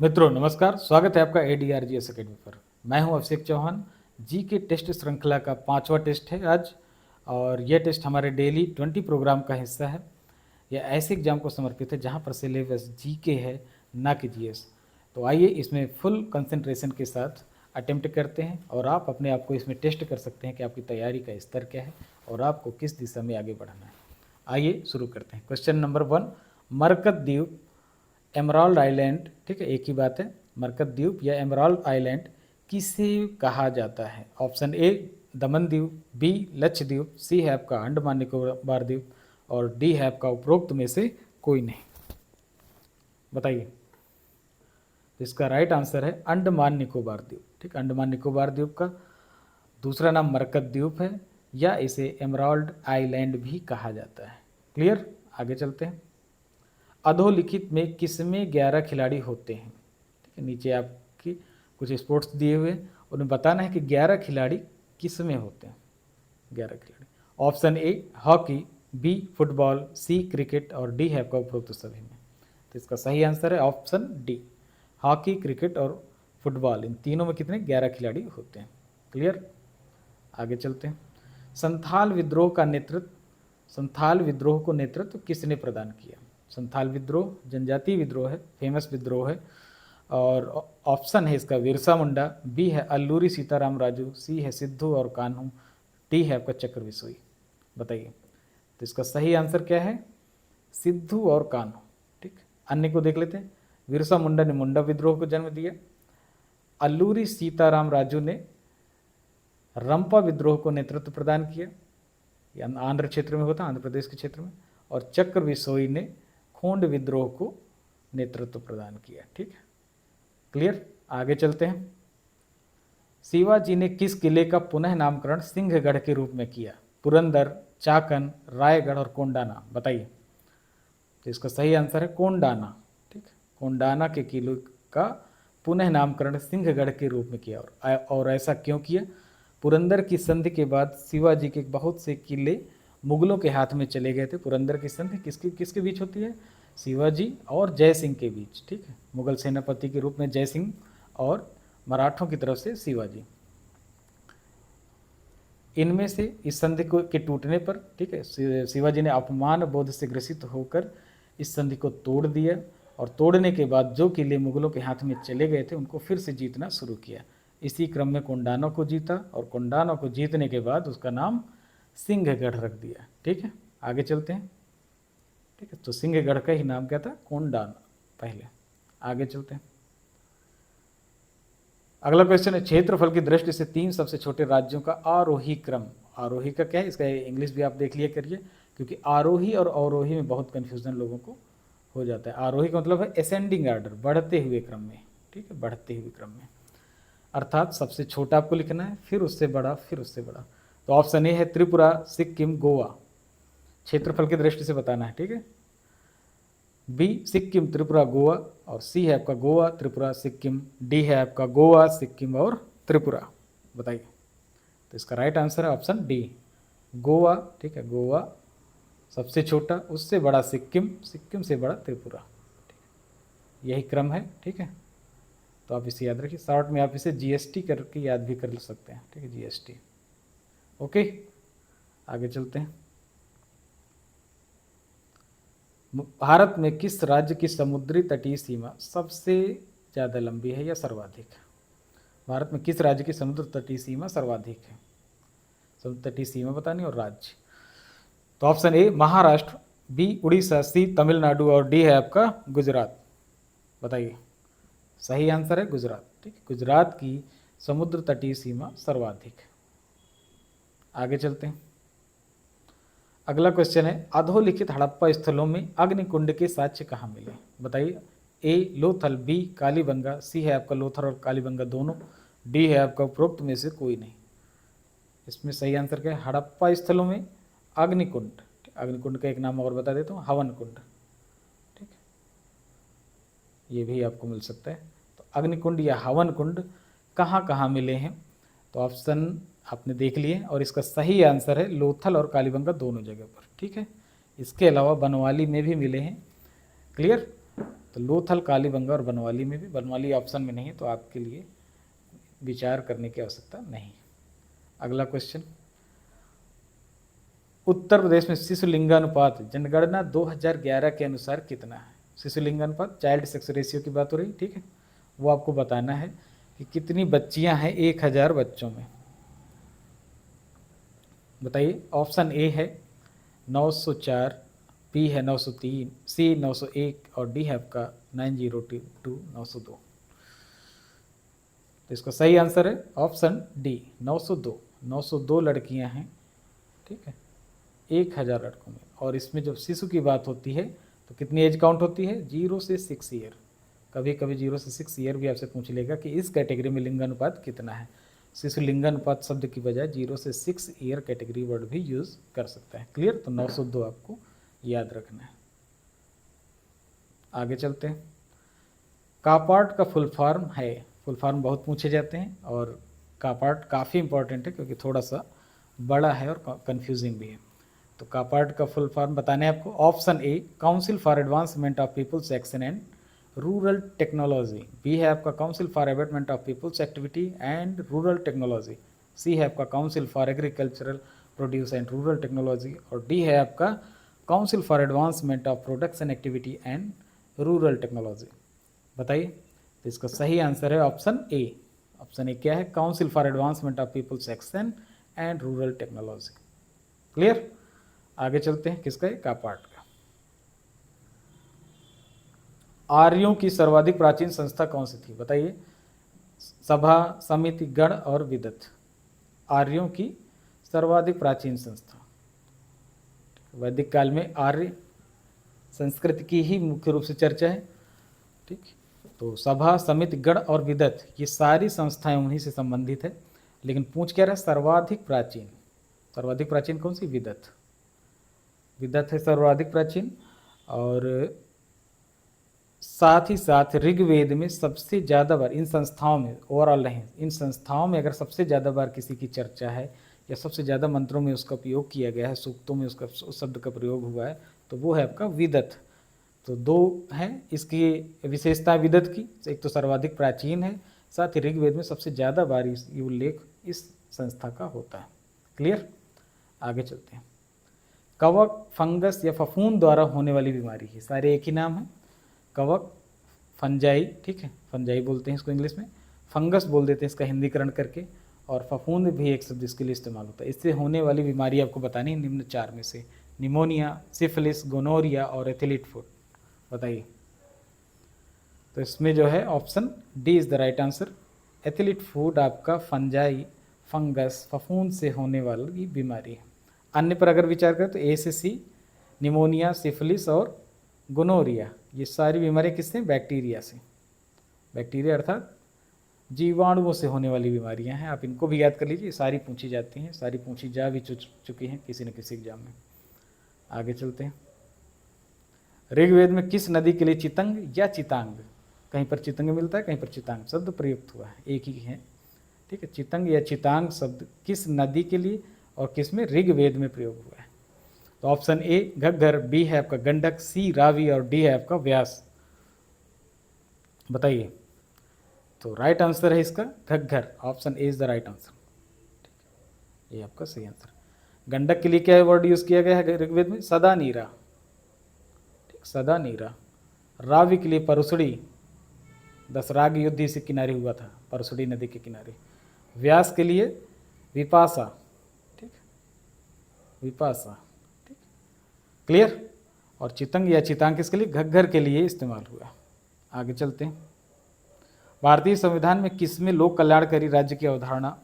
मित्रों नमस्कार, स्वागत है आपका ADRGS अकेडमी पर। मैं हूं अभिषेक चौहान। जी के टेस्ट श्रृंखला का 5वां टेस्ट है आज, और यह टेस्ट हमारे डेली 20 प्रोग्राम का हिस्सा है। यह ऐसे एग्जाम को समर्पित है जहां पर सिलेबस GK है, ना कि GS। तो आइए इसमें फुल कंसंट्रेशन के साथ अटेम्प्ट करते हैं, और आप अपने आप को इसमें टेस्ट कर सकते हैं कि आपकी तैयारी का स्तर क्या है और आपको किस दिशा में आगे बढ़ना है। आइए शुरू करते हैं। क्वेश्चन नंबर 1, मरकत द्वीप, एमराल्ड आइलैंड, ठीक है, एक ही बात है। मरकत द्वीप या एमराल्ड आइलैंड किसे कहा जाता है? ऑप्शन ए दमन द्वीप, बी लक्षद्वीप, सी है आपका अंडमान निकोबार द्वीप, और डी है आपका उपरोक्त में से कोई नहीं। बताइए। तो इसका राइट आंसर है अंडमान निकोबार द्वीप। ठीक, अंडमान निकोबार द्वीप का दूसरा नाम मरकत द्वीप है, या इसे एमराल्ड आइलैंड भी कहा जाता है। क्लियर? आगे चलते हैं। अधोलिखित में किसमें 11 खिलाड़ी होते हैं? ठीक है, नीचे आपकी कुछ स्पोर्ट्स दिए हुए, उन्हें बताना है कि 11 खिलाड़ी किसमें होते हैं। 11 खिलाड़ी। Option A hockey, B football, C cricket, और डी है आपका उपरोक्त सभी में। तो इसका सही आंसर है ऑप्शन डी, हॉकी, क्रिकेट और फुटबॉल, इन तीनों में कितने? 11 खिलाड़ी होते हैं। क्लियर? आगे चलते हैं। संथाल विद्रोह का नेतृत्व, संथाल विद्रोह को नेतृत्व किसने प्रदान किया? संथाल विद्रोह जनजातीय विद्रोह है, फेमस विद्रोह है, और ऑप्शन है इसका बिरसा मुंडा, बी है अल्लूरी सीताराम राजू, सी है सिद्धू और कान्हू, डी है आपका चक्र बिसोई। बताइए। तो इसका सही आंसर क्या है? सिद्धू और कान्हू। ठीक, अन्य को देख लेते हैं। बिरसा मुंडा ने मुंडा विद्रोह को जन्म दिया, अल्लूरी सीताराम राजू ने रंपा विद्रोह को नेतृत्व प्रदान किया, आंध्र क्षेत्र में होता, आंध्र प्रदेश के क्षेत्र में, और चक्र बिसोई ने खोंड विद्रोह को नेतृत्व प्रदान किया। ठीक है, क्लियर? आगे चलते हैं। शिवाजी ने किस किले का पुनः नामकरण सिंहगढ़ के रूप में किया? पुरंदर, चाकन, रायगढ़ और कोंडाना। बताइए। तो इसका सही आंसर है कोंडाना। ठीक, कोंडाना के किले का पुनः नामकरण सिंहगढ़ के रूप में किया। और ऐसा क्यों किया? पुरंदर की संधि के बाद शिवाजी के बहुत से किले मुगलों के हाथ में चले गए थे। पुरंदर की संधि किसके किसके बीच होती है? शिवाजी और जय सिंह के बीच। ठीक है, मुगल सेनापति के रूप में जय सिंह और मराठों की तरफ से शिवाजी। इनमें से इस संधि को के टूटने पर, ठीक है, शिवाजी ने अपमान बोध से ग्रसित होकर इस संधि को तोड़ दिया, और तोड़ने के बाद जो किले मुगलों के हाथ में चले गए थे उनको फिर से जीतना शुरू किया। इसी क्रम में कोंडाना को जीता, और कोंडाना को जीतने के बाद उसका नाम सिंहगढ़ रख दिया। ठीक है, आगे चलते हैं। ठीक है, तो सिंहगढ़ का ही नाम क्या था? कोंडाना पहले। आगे चलते हैं। अगला क्वेश्चन है, क्षेत्रफल की दृष्टि से 3 सबसे छोटे राज्यों का आरोही क्रम। आरोही का क्या है? इसका इंग्लिश भी आप देख लिया करिए, क्योंकि आरोही और अवरोही में बहुत कंफ्यूजन लोगों को हो जाता है। आरोही का मतलब है असेंडिंग ऑर्डर, बढ़ते हुए क्रम में। ठीक है, बढ़ते हुए क्रम में, अर्थात सबसे छोटा आपको लिखना है, फिर उससे बड़ा, फिर उससे बड़ा। तो ऑप्शन ए है त्रिपुरा, सिक्किम, गोवा। क्षेत्रफल की दृष्टि से बताना है। ठीक है, बी सिक्किम, त्रिपुरा, गोवा, और सी है आपका गोवा, त्रिपुरा, सिक्किम, डी है आपका गोवा, सिक्किम और त्रिपुरा। बताइए। तो इसका राइट आंसर है ऑप्शन डी, गोवा। ठीक है, गोवा सबसे छोटा, उससे बड़ा सिक्किम, सिक्किम से बड़ा त्रिपुरा। यही क्रम है। ठीक है, तो आप इसे याद रखिए। शॉर्ट में आप इसे GST करके याद भी कर सकते हैं। ठीक है, GST। ओके, आगे चलते हैं। भारत में किस राज्य की समुद्री तटीय सीमा सबसे ज़्यादा लंबी है या सर्वाधिक है? भारत में किस राज्य की समुद्र तटीय सीमा सर्वाधिक है? समुद्र तटीय सीमा बतानी और राज्य। तो option A Maharashtra, B Orissa, C Tamil Nadu, और डी है आपका गुजरात। बताइए। सही आंसर है गुजरात। ठीक है, गुजरात की समुद्र तटीय सीमा सर्वाधिक है। आगे चलते हैं। अगला क्वेश्चन है, अधोलिखित हड़प्पा स्थलों में अग्निकुंड के साक्ष्य कहाँ मिले? बताइए। ए लोथल, बी कालीबंगा, सी है आपका लोथल और कालीबंगा दोनों, डी है आपका उपरोक्त में से कोई नहीं। इसमें सही आंसर क्या है? हड़प्पा स्थलों में अग्निकुंड। अग्निकुंड का एक नाम और बता देता हूँ, हवन कुंड। ठीक, ये भी आपको मिल सकता है। तो अग्निकुंड या हवन कुंड कहाँ कहाँ मिले हैं? तो ऑप्शन आपने देख लिए, और इसका सही आंसर है लोथल और कालीबंगा दोनों जगह पर। ठीक है, इसके अलावा बनवाली में भी मिले हैं। क्लियर? तो लोथल, कालीबंगा और बनवाली में भी, बनवाली ऑप्शन में नहीं है तो आपके लिए विचार करने की आवश्यकता नहीं। अगला क्वेश्चन, उत्तर प्रदेश में शिशु लिंगानुपात जनगणना 2011 के अनुसार कितना है? शिशु लिंगानुपात, चाइल्ड सेक्स रेशियो की बात हो रही, ठीक है, वो आपको बताना है कि कितनी बच्चियां हैं 1000 बच्चों में। बताइए। ऑप्शन ए है 904, बी है 903, सी 901 और डी है आपका 902 902। तो इसका सही आंसर है ऑप्शन डी 902। 902 लड़कियां हैं, ठीक है, 1000 लड़कों में। और इसमें जब शिशु की बात होती है तो कितनी एज काउंट होती है? 0 से 6 ईयर। कभी कभी 0 से 6 ईयर भी आपसे पूछ लेगा कि इस कैटेगरी में लिंगानुपात कितना है। शिशु लिंगानुपात शब्द की बजाय 0 से 6 ईयर कैटेगरी वर्ड भी यूज कर सकता है। क्लियर? तो 902 आपको याद रखना है। आगे चलते हैं। कापार्ट का फुल फॉर्म है, फुल फॉर्म बहुत पूछे जाते हैं और कापार्ट काफ़ी इंपॉर्टेंट है क्योंकि थोड़ा सा बड़ा है और कंफ्यूजिंग भी है। तो कापार्ट का फुल फॉर्म बताने आपको। Option A council for advancement of peoples action and rural technology, B है आपका council for abetment of people's activity and rural technology, C है आपका council for agricultural produce and rural technology और D है आपका council for advancement of production activity and rural technology. बताइए। तो इसका सही आंसर है ऑप्शन ए। ऑप्शन ए क्या है? Council for advancement of peoples action and rural technology. Clear? आगे चलते हैं। किसका है? कापार्ट का। आर्यों की सर्वाधिक प्राचीन संस्था कौन सी थी? बताइए। सभा, समिति, गण और विदत। आर्यों की सर्वाधिक प्राचीन संस्था। वैदिक काल में आर्य संस्कृति की ही मुख्य रूप से चर्चा है, ठीक। तो सभा, समिति, गण और विदत ये सारी संस्थाएं उन्हीं से संबंधित है। लेकिन पूछ क्या रहा है? सर्वाधिक प्राचीन। सर्वाधिक प्राचीन कौन सी? विदत। विदत है सर्वाधिक प्राचीन। और साथ ही साथ ऋग्वेद में सबसे ज़्यादा बार इन संस्थाओं में, ओवरऑल नहीं, इन संस्थाओं में अगर सबसे ज़्यादा बार किसी की चर्चा है या सबसे ज़्यादा मंत्रों में उसका उपयोग किया गया है, सूक्तों में उसका उस शब्द का प्रयोग हुआ है, तो वो है आपका विदत। तो दो हैं इसकी विशेषता विदत की। एक तो सर्वाधिक प्राचीन है, साथ ही ऋग्वेद में सबसे ज़्यादा बार ये उल्लेख इस संस्था का होता है। क्लियर? आगे चलते हैं। कवक, फंगस या फफूंद द्वारा होने वाली बीमारी है। सारे एक ही नाम है। कवक, फंजाई, ठीक है, फंजाई बोलते हैं इसको इंग्लिश में, फंगस बोल देते हैं इसका हिंदीकरण करके, और फफूंद भी एक शब्द इसके लिए इस्तेमाल होता है। इससे होने वाली बीमारी आपको बतानी है निम्न चार में से। निमोनिया, सिफिलिस, गोनोरिया और एथिलीट फुट। बताइए। तो इसमें जो है option D is the right answer. Athlete food आपका फंजाई, फंगस, फफूंद से होने वाली बीमारी है। अन्य पर अगर विचार करें तो ए से सी, निमोनिया, सिफिलिस और गोनोरिया, ये सारी बीमारियाँ किससे? बैक्टीरिया से। बैक्टीरिया अर्थात जीवाणुओं से होने वाली बीमारियां हैं। आप इनको भी याद कर लीजिए, सारी पूछी जाती हैं, सारी पूछी जा भी चुकी हैं किसी न किसी एग्जाम में। आगे चलते हैं। ऋग्वेद में किस नदी के लिए चितंग या चितांग, कहीं पर चितंग मिलता है, कहीं पर चितांग शब्द प्रयुक्त हुआ है, एक ही है, ठीक है। चितंग या चितांग शब्द किस नदी के लिए और किस में? ऋग्वेद में प्रयोग हुआ है। तो ऑप्शन ए घग्गर, बी है आपका गंडक, सी रावी और डी है आपका व्यास। बताइए। तो राइट आंसर है इसका Ghaggar. Option A is the right answer, ये आपका सही आंसर। गंडक के लिए क्या वर्ड यूज किया गया है ऋग्वेद में? सदा नीरा, ठीक, सदा नीरा। रावी के लिए परसुड़ी, दसराग युद्ध इसी किनारे हुआ था, परसुड़ी नदी के किनारे। व्यास के लिए विपासा, ठीक, विपासा, ठीक, क्लियर। और चितंग या चितांग किसके लिए? घग्गर के लिए इस्तेमाल हुआ। आगे चलते हैं। भारतीय संविधान में किसमें लोक कल्याणकारी राज्य की अवधारणा,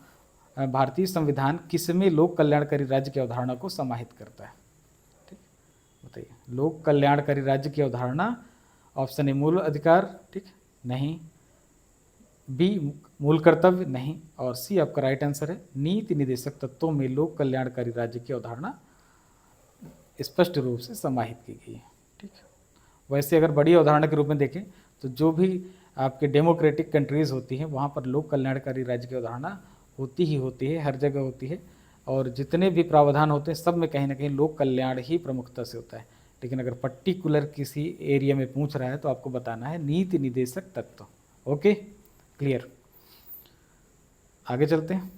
भारतीय संविधान किसमें लोक कल्याणकारी राज्य की अवधारणा को समाहित करता है? ठीक, बताइए। लोक कल्याणकारी राज्य की अवधारणा, ऑप्शन ए मूल अधिकार, ठीक, नहीं, बी मूल कर्तव्य, नहीं, और सी आपका राइट आंसर है। नीति निदेशक तत्वों में लोक कल्याणकारी राज्य की अवधारणा स्पष्ट रूप से समाहित की गई है, ठीक। वैसे अगर बड़ी अवधारणा के रूप में देखें तो जो भी आपके डेमोक्रेटिक कंट्रीज़ होती हैं वहाँ पर लोक कल्याणकारी राज्य की अवधारणा होती ही होती है, हर जगह होती है, और जितने भी प्रावधान होते हैं सब में कहीं ना कहीं लोक कल्याण ही प्रमुखता से होता है। लेकिन अगर पर्टिकुलर किसी एरिया में पूछ रहा है तो आपको बताना है नीति निदेशक तत्व। Okay, clear. आगे चलते हैं।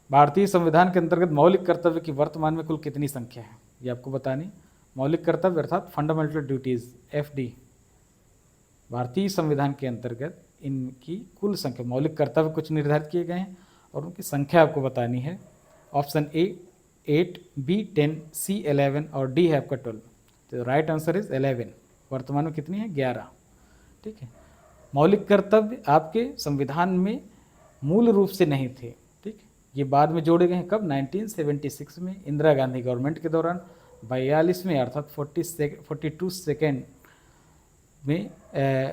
भारतीय संविधान के अंतर्गत मौलिक कर्तव्य की वर्तमान में कुल कितनी संख्या है, ये आपको बतानी। मौलिक कर्तव्य अर्थात फंडामेंटल ड्यूटीज, एफडी, भारतीय संविधान के अंतर्गत इनकी कुल संख्या, मौलिक कर्तव्य कुछ निर्धारित किए गए हैं और उनकी संख्या आपको बतानी है। ऑप्शन ए 8, बी 10, सी 11 और डी है आपका 12। तो राइट आंसर इज 11। वर्तमान में कितनी है? 11। ठीक है। मौलिक कर्तव्य आपके संविधान में मूल रूप से नहीं थे, ठीक, ये बाद में जोड़े गए हैं। कब? 1976 में इंदिरा गांधी गवर्नमेंट के दौरान 42वें अर्थात 42 सेकेंड में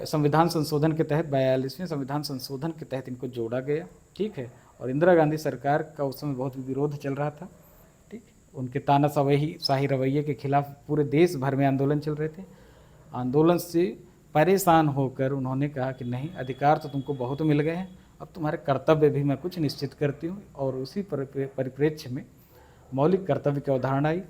संविधान संशोधन के तहत, 42वें संविधान संशोधन के तहत इनको जोड़ा गया। ठीक है। और इंदिरा गांधी सरकार का उस समय बहुत विरोध चल रहा था। ठीक, उनके तानाशाही रवैये के खिलाफ पूरे देश भर में आंदोलन चल रहे थे। आंदोलन से परेशान होकर उन्होंने कहा कि नहीं, अधिकार तो तुमको बहुत मिल गए हैं, अब तुम्हारे कर्तव्य भी मैं कुछ निश्चित करती हूँ। और उसी परिप्रेक्ष्य में मौलिक कर्तव्य की अवधारणा आई,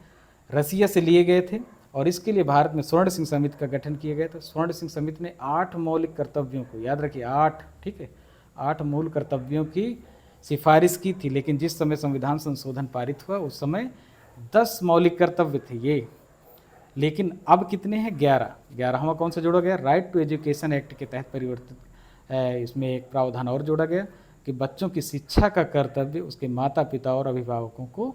रसिया से लिए गए थे और इसके लिए भारत में स्वर्ण सिंह समिति का गठन किया गया था। स्वर्ण सिंह समिति ने 8 मौलिक कर्तव्यों को, याद रखिए 8, ठीक है, 8 मूल कर्तव्यों की सिफारिश की थी। लेकिन जिस समय संविधान संशोधन पारित हुआ उस समय 10 मौलिक कर्तव्य थे ये, लेकिन अब कितने हैं? 11। 11वां कौन सा जोड़ा गया? राइट टू एजुकेशन एक्ट के तहत परिवर्तित इसमें एक प्रावधान और जोड़ा गया कि बच्चों की शिक्षा का कर्तव्य उसके माता पिता और अभिभावकों को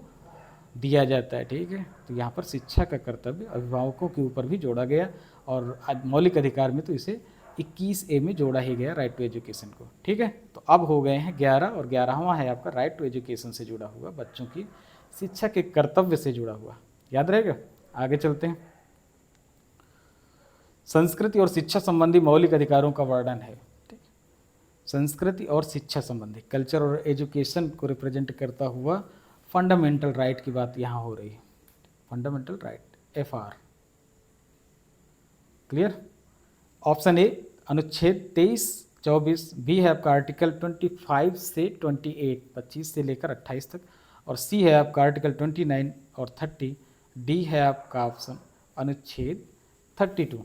दिया जाता है। ठीक है। तो यहाँ पर शिक्षा का कर्तव्य अभिभावकों के ऊपर भी जोड़ा गया और मौलिक अधिकार में तो इसे 21A में जोड़ा ही गया, राइट टू एजुकेशन को। ठीक है। तो अब हो गए हैं 11 और 11वां है आपका राइट टू एजुकेशन से जुड़ा हुआ, बच्चों की शिक्षा के कर्तव्य से जुड़ा हुआ। याद रहेगा। आगे चलते हैं। संस्कृति और शिक्षा संबंधी मौलिक अधिकारों का वर्णन है। ठीक, संस्कृति और शिक्षा संबंधी, कल्चर और एजुकेशन को रिप्रेजेंट करता हुआ फंडामेंटल राइट की बात यहाँ हो रही है। Fundamental right, FR, clear. Option A अनुच्छेद 23, 24, बी है आपका आर्टिकल 25 से 28, 25 से लेकर 28 तक, और सी है आपका आर्टिकल 29 और 30, डी है आपका ऑप्शन अनुच्छेद 32।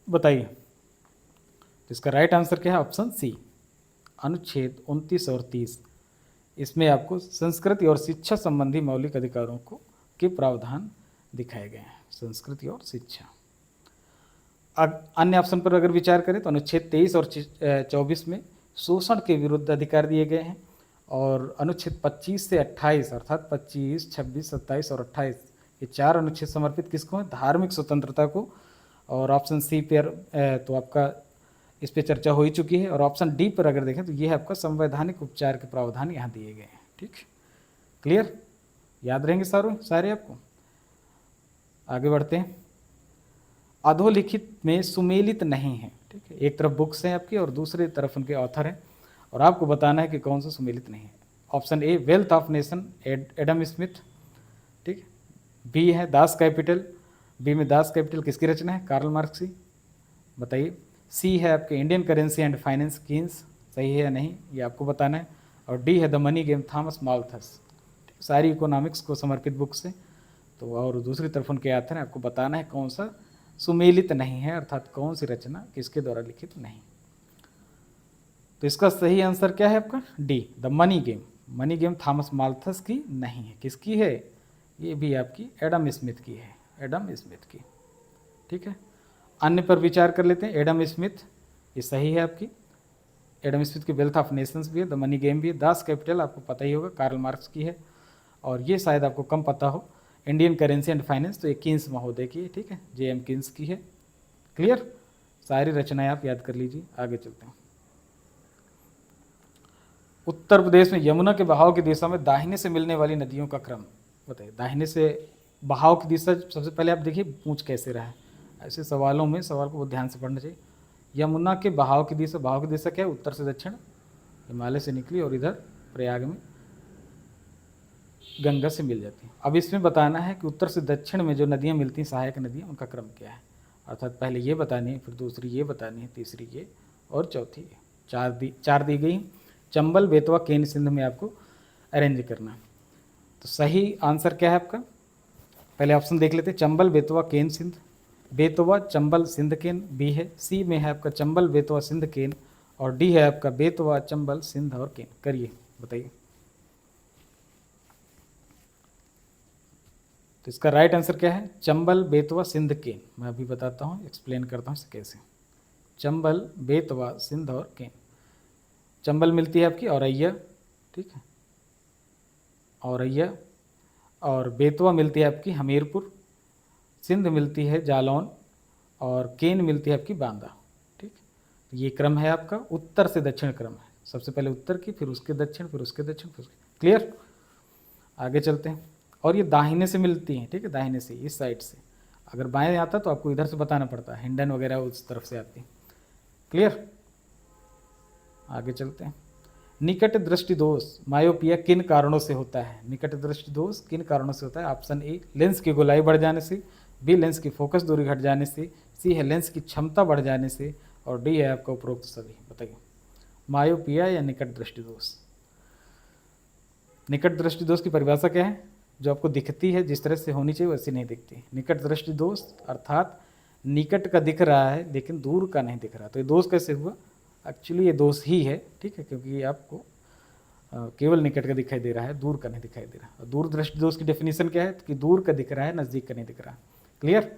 बताइए, तो इसका राइट आंसर क्या है? ऑप्शन सी, अनुच्छेद 29 और 30। इसमें आपको संस्कृति और शिक्षा संबंधी मौलिक अधिकारों को के प्रावधान दिखाए गए हैं, संस्कृति और शिक्षा। अन्य ऑप्शन पर अगर विचार करें तो अनुच्छेद 23 और 24 में शोषण के विरुद्ध अधिकार दिए गए हैं, और अनुच्छेद 25 से 28 अर्थात 25, 26, 27 और 28 ये 4 अनुच्छेद समर्पित किसको हैं? धार्मिक स्वतंत्रता को। और ऑप्शन सी पर तो आपका इस पर चर्चा हो ही चुकी है। और ऑप्शन डी पर अगर देखें तो ये है आपका संवैधानिक उपचार के प्रावधान यहाँ दिए गए हैं। ठीक, क्लियर, याद रहेंगे सारे आपको। आगे बढ़ते हैं। अधोलिखित में सुमेलित नहीं है। ठीक है, एक तरफ बुक्स हैं आपकी और दूसरी तरफ उनके ऑथर हैं, और आपको बताना है कि कौन सा सुमेलित नहीं है। Option A wealth of nation, Adam Smith. ठीक, बी है दास कैपिटल, बी में दास कैपिटल किसकी रचना है? कार्ल मार्क्स की। बताइए। सी है आपके Indian currency and finance, Keynes, सही है या नहीं ये आपको बताना है। और डी है the money game, Thomas Malthus. सारी इकोनॉमिक्स को समर्पित बुक्स है। तो और दूसरी तरफ उनके आते हैं, आपको बताना है कौन सा सुमेलित नहीं है, अर्थात कौन सी रचना किसके द्वारा लिखित नहीं। तो इसका सही आंसर क्या है आपका? D, the money game. Money game Thomas Malthus की नहीं है, किसकी है? ये भी आपकी एडम स्मिथ की है, एडम स्मिथ की। ठीक है। अन्य पर विचार कर लेते हैं। एडम स्मिथ, ये सही है आपकी। एडम स्मिथ की वेल्थ ऑफ नेशंस भी है, द मनी गेम भी है। दास कैपिटल आपको पता ही होगा, कार्ल मार्क्स की है। और ये शायद आपको कम पता हो, इंडियन करेंसी एंड फाइनेंस, तो ये कीन्स महोदय की है। ठीक है, JM कीन्स की है। क्लियर, सारी रचनाएं आप याद कर लीजिए। आगे चलते हैं। उत्तर प्रदेश में यमुना के बहाव की दिशा में दाहिने से मिलने वाली नदियों का क्रम बताइए। दाहिने से बहाव की दिशा, सबसे पहले आप देखिए पूछ कैसे रहा है। ऐसे सवालों में सवाल को बहुत ध्यान से पढ़ना चाहिए। यमुना के बहाव की दिशा, बहाव की दिशा क्या है? उत्तर से दक्षिण, हिमालय से निकली और इधर प्रयाग में गंगा से मिल जाती है। अब इसमें बताना है कि उत्तर से दक्षिण में जो नदियाँ मिलती हैं, सहायक नदियाँ, उनका क्रम क्या है। अर्थात पहले ये बतानी है, फिर दूसरी ये बतानी है, तीसरी ये और चौथी ये। चार दी गई। चंबल, बेतवा, केन, सिंध में आपको अरेंज करना है। तो सही आंसर क्या है आपका? पहले ऑप्शन देख लेते हैं, चंबल बेतवा केन सिंध, बेतवा चंबल सिंध केन बी है, सी में है आपका चंबल बेतवा सिंध केन, और डी है आपका बेतवा चंबल सिंध और केन। करिए बताइए। तो इसका राइट आंसर क्या है? चंबल बेतवा सिंध केन। मैं अभी बताता हूँ, एक्सप्लेन करता हूँ इसे कैसे। चंबल बेतवा सिंध और केन। चंबल मिलती है आपकी औरैया, ठीक है, औरैया, और बेतवा मिलती है आपकी हमीरपुर, सिंध मिलती है जालौन, और केन मिलती है आपकी बांदा। ठीक, तो ये क्रम है आपका, उत्तर से दक्षिण क्रम है। सबसे पहले उत्तर की, फिर उसके दक्षिण, फिर उसके दक्षिण, फिर उसके। क्लियर? आगे चलते हैं। और ये दाहिने से मिलती हैं, ठीक है, दाहिने से, इस साइड से। अगर बाएं आता तो आपको इधर से बताना पड़ता है, हिंडन वगैरह उस तरफ से आती है। क्लियर? आगे चलते हैं। निकट दृष्टि दोष मायोपिया किन कारणों से होता है? निकट दृष्टि दोष किन कारणों से होता है? ऑप्शन ए, लेंस की गोलाई बढ़ जाने से, बी, लेंस की फोकस दूरी घट जाने से, सी है लेंस की क्षमता बढ़ जाने से, और डी है आपका उपरोक्त सभी। बताइए, मायोपिया या निकट दृष्टि दोष? निकट दृष्टि दोष की परिभाषा क्या है? जो आपको दिखती है, जिस तरह से होनी चाहिए वैसी नहीं दिखती। निकट दृष्टि दोष अर्थात निकट का दिख रहा है लेकिन दूर का नहीं दिख रहा। तो ये दोष कैसे हुआ? एक्चुअली ये दोष ही है, ठीक है, क्योंकि ये आपको केवल निकट का दिखाई दे रहा है, दूर का नहीं दिखाई दे रहा। और दूर दृष्टि दोष की डेफिनेशन क्या है? कि दूर का दिख रहा है, नज़दीक का नहीं दिख रहा। क्लियर?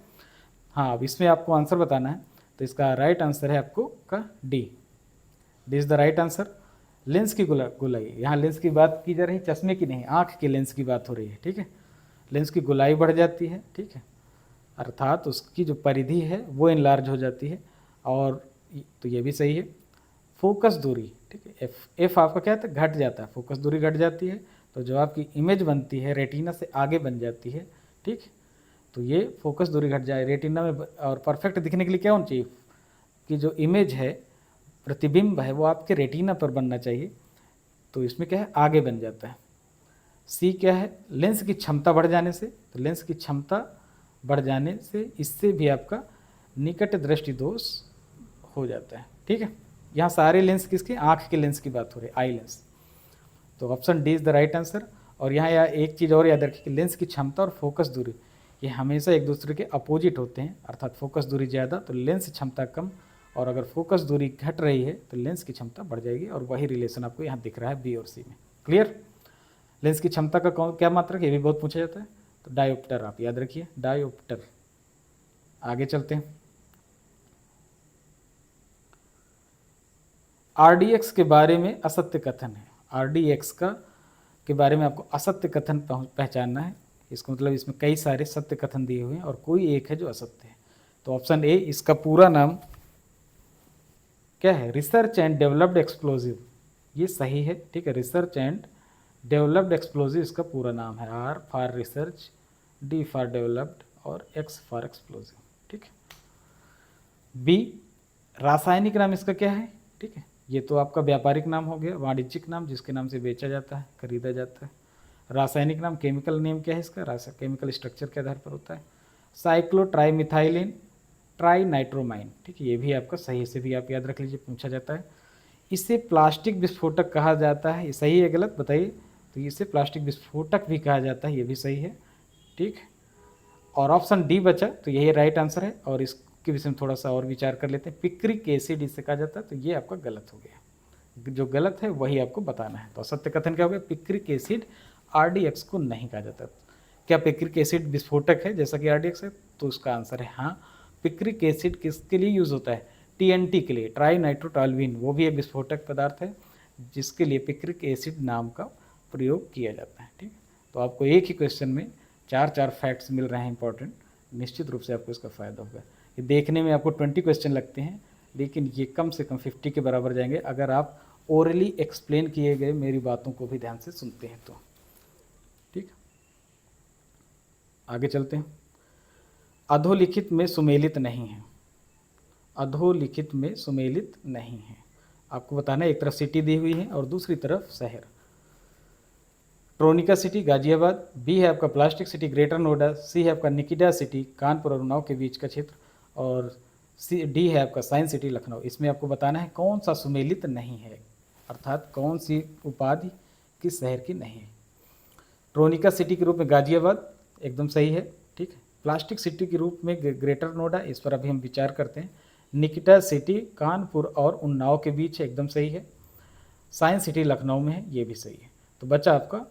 हाँ, अब इसमें आपको आंसर बताना है। तो इसका राइट आंसर है आपको का D. D is the right answer. Lens की गोलाई, यहाँ लेंस की बात की जा रही, चश्मे की नहीं, आँख के लेंस की बात हो रही है, ठीक है। लेंस की गोलाई बढ़ जाती है, ठीक है, अर्थात उसकी जो परिधि है वो इनलार्ज हो जाती है। और तो ये भी सही है। फोकस दूरी, ठीक है, एफ आपका क्या है? घट जाता है, फोकस दूरी घट जाती है, तो जो आपकी इमेज बनती है रेटिना से आगे बन जाती है, ठीक। तो ये फोकस दूरी घट जाए रेटिना में, और परफेक्ट दिखने के लिए क्या होना चाहिए? कि जो इमेज है, प्रतिबिंब है, वो आपके रेटिना पर बनना चाहिए। तो इसमें क्या है? आगे बन जाता है। सी क्या है? लेंस की क्षमता बढ़ जाने से। तो लेंस की क्षमता बढ़ जाने से इससे भी आपका निकट दृष्टि दोष हो जाता है, ठीक है। यहाँ सारे लेंस किसके? आँख के लेंस की बात हो रही है, आई लेंस। तो option D is the right answer. और यहाँ एक चीज़ और याद रखिए कि लेंस की क्षमता और फोकस दूरी ये हमेशा एक दूसरे के अपोजिट होते हैं, अर्थात फोकस दूरी ज़्यादा तो लेंस क्षमता कम, और अगर फोकस दूरी घट रही है तो लेंस की क्षमता बढ़ जाएगी। और वही रिलेशन आपको यहाँ दिख रहा है बी और सी में। क्लियर? लेंस की क्षमता का क्या मात्रक? ये भी बहुत पूछा जाता है। तो डायोप्टर आप याद रखिए, डायोप्टर। आगे चलते हैं। आरडीएक्स के बारे में असत्य कथन है। आरडीएक्स का के बारे में आपको असत्य कथन पहचानना है। इसका मतलब इसमें कई सारे सत्य कथन दिए हुए हैं और कोई एक है जो असत्य है। तो ऑप्शन ए, इसका पूरा नाम क्या है? रिसर्च एंड डेवलप्ड एक्सप्लोजिव, ये सही है, ठीक है। रिसर्च एंड डेवलप्ड एक्सप्लोजिव इसका पूरा नाम है। R for research, D for developed, और एक्स फॉर एक्सप्लोजिव, ठीक है। बी, रासायनिक नाम इसका क्या है? ठीक है, ये तो आपका व्यापारिक नाम हो गया, वाणिज्यिक नाम जिसके नाम से बेचा जाता है, खरीदा जाता है। रासायनिक नाम, केमिकल नेम क्या है इसका? केमिकल स्ट्रक्चर के आधार पर होता है। साइक्लो ट्राईमिथाइलिन ट्राई नाइट्रोमाइन, ठीक है, ये भी आपका सही से भी आप याद रख लीजिए, पूछा जाता है। इसे प्लास्टिक विस्फोटक कहा जाता है, ये सही है गलत बताइए? तो इसे प्लास्टिक विस्फोटक भी कहा जाता है, ये भी सही है, ठीक। और ऑप्शन डी बचा, तो यही राइट आंसर है। और इसके विषय में थोड़ा सा और विचार कर लेते हैं। पिक्रिक एसिड इसे कहा जाता है, तो ये आपका गलत हो गया। जो गलत है वही आपको बताना है। तो सत्य कथन क्या हो गया? पिक्रिक एसिड आरडीएक्स को नहीं कहा जाता। क्या पिक्रिक एसिड विस्फोटक है जैसा कि आरडीएक्स है? तो उसका आंसर है हाँ। पिक्रिक एसिड किसके लिए यूज़ होता है? टीएनटी के लिए, ट्राई नाइट्रोटॉल्यूइन, वो भी एक विस्फोटक पदार्थ है जिसके लिए पिक्रिक एसिड नाम का प्रयोग किया जाता है, ठीक। तो आपको एक ही क्वेश्चन में चार चार फैक्ट्स मिल रहे हैं इंपॉर्टेंट, निश्चित रूप से आपको इसका फ़ायदा होगा। ये देखने में आपको 20 क्वेश्चन लगते हैं, लेकिन ये कम से कम 50 के बराबर जाएंगे अगर आप ओरली एक्सप्लेन किए गए मेरी बातों को भी ध्यान से सुनते हैं तो, ठीक। आगे चलते हैं। अधोलिखित में सुमेलित नहीं है। अधोलिखित में सुमेलित नहीं है, आपको बताना है। एक तरफ सिटी दी हुई है और दूसरी तरफ शहर। ट्रोनिका सिटी गाजियाबाद, बी है आपका प्लास्टिक सिटी ग्रेटर नोएडा, सी है आपका निकिडा सिटी कानपुर और उन्नाव के बीच का क्षेत्र, और डी है आपका साइंस सिटी लखनऊ। इसमें आपको बताना है कौन सा सुमेलित नहीं है, अर्थात कौन सी उपाधि किस शहर की नहीं है। ट्रोनिका सिटी के रूप में गाजियाबाद एकदम सही है, ठीक है। प्लास्टिक सिटी के रूप में ग्रेटर नोएडा, इस पर अभी हम विचार करते हैं। निकिटा सिटी कानपुर और उन्नाव के बीच है, एकदम सही है। साइंस सिटी लखनऊ में है, ये भी सही है। तो बच्चा आपका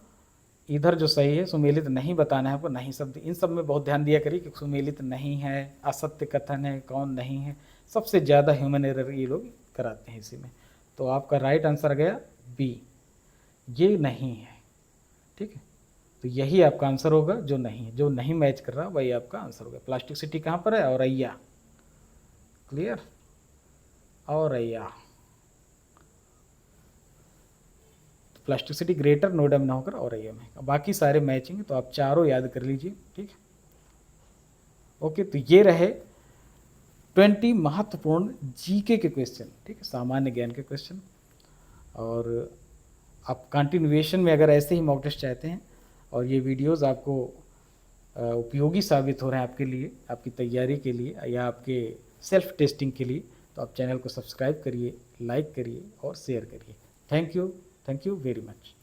इधर जो सही है, सुमेलित नहीं बताना है आपको, नहीं शब्द, इन सब में बहुत ध्यान दिया करिए कि सुमेलित नहीं है, असत्य कथन है, कौन नहीं है, सबसे ज़्यादा ह्यूमन एरर ये लोग कराते हैं इसी में। तो आपका राइट आंसर गया बी, ये नहीं है, ठीक है। तो यही आपका आंसर होगा, जो नहीं है, जो नहीं मैच कर रहा वही आपका आंसर होगा। प्लास्टिक सिटी कहाँ पर है? Auraiya, clear, Auraiya. Plastic city greater Noida में ना होकर औरैया में, बाकी सारे मैचिंग, तो आप चारों याद कर लीजिए, ठीक है। ओके, तो ये रहे 20 महत्वपूर्ण जीके के क्वेश्चन, ठीक है, सामान्य ज्ञान के क्वेश्चन। और आप कंटिन्यूएशन में अगर ऐसे ही मॉक टेस्ट चाहते हैं और ये वीडियोस आपको उपयोगी साबित हो रहे हैं आपके लिए, आपकी तैयारी के लिए या आपके सेल्फ टेस्टिंग के लिए, तो आप चैनल को सब्सक्राइब करिए, लाइक करिए और शेयर करिए। Thank you very much.